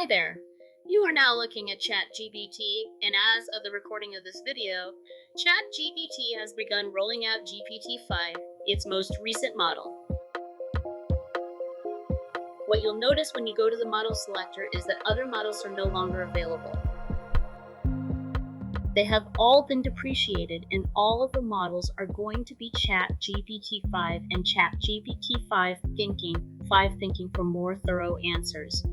Hi there! You are now looking at ChatGPT, and as of the recording of this video, ChatGPT has begun rolling out GPT-5, its most recent model. What you'll notice when you go to the model selector is that other models are no longer available. They have all been depreciated, and all of the models are going to be ChatGPT-5 and ChatGPT-5 thinking for more thorough answers.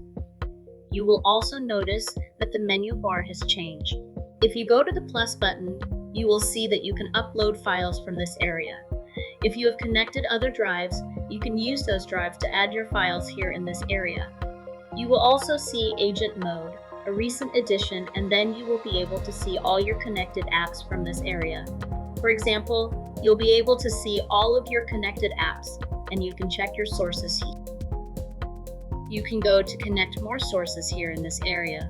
You will also notice that the menu bar has changed. If you go to the plus button, you will see that you can upload files from this area. If you have connected other drives, you can use those drives to add your files here in this area. You will also see Agent Mode, a recent addition, and then you will be able to see all your connected apps from this area. For example, you'll be able to see all of your connected apps, and you can check your sources here. You can go to connect more sources here in this area.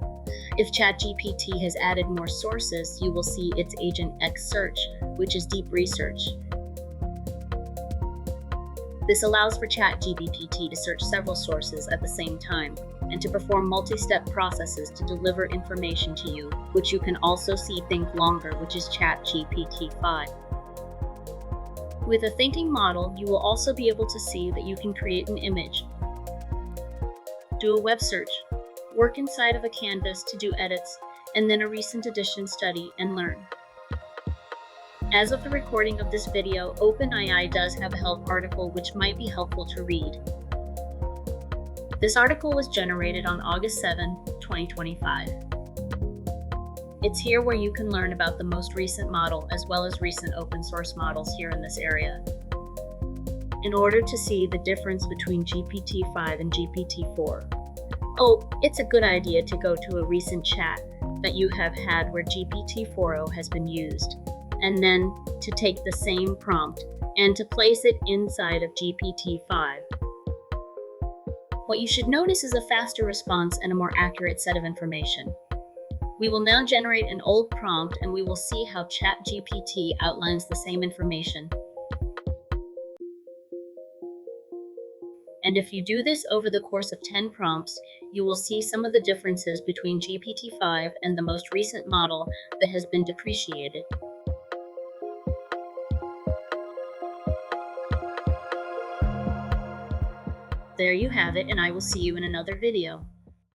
If ChatGPT has added more sources, you will see its Agent X search, which is deep research. This allows for ChatGPT to search several sources at the same time and to perform multi-step processes to deliver information to you, which you can also see think longer, which is ChatGPT-5. With a thinking model, you will also be able to see that you can create an image, do a web search, work inside of a canvas to do edits, and then a recent edition study and learn. As of the recording of this video, OpenAI does have a help article which might be helpful to read. This article was generated on August 7, 2025. It's here where you can learn about the most recent model as well as recent open source models here in this area. In order to see the difference between GPT-5 and GPT-4. Oh, it's a good idea to go to a recent chat that you have had where GPT-4o has been used, and then to take the same prompt and to place it inside of GPT-5. What you should notice is a faster response and a more accurate set of information. We will now generate an old prompt and we will see how ChatGPT outlines the same information. And if you do this over the course of 10 prompts, you will see some of the differences between GPT-5 and the most recent model that has been depreciated. There you have it, and I will see you in another video.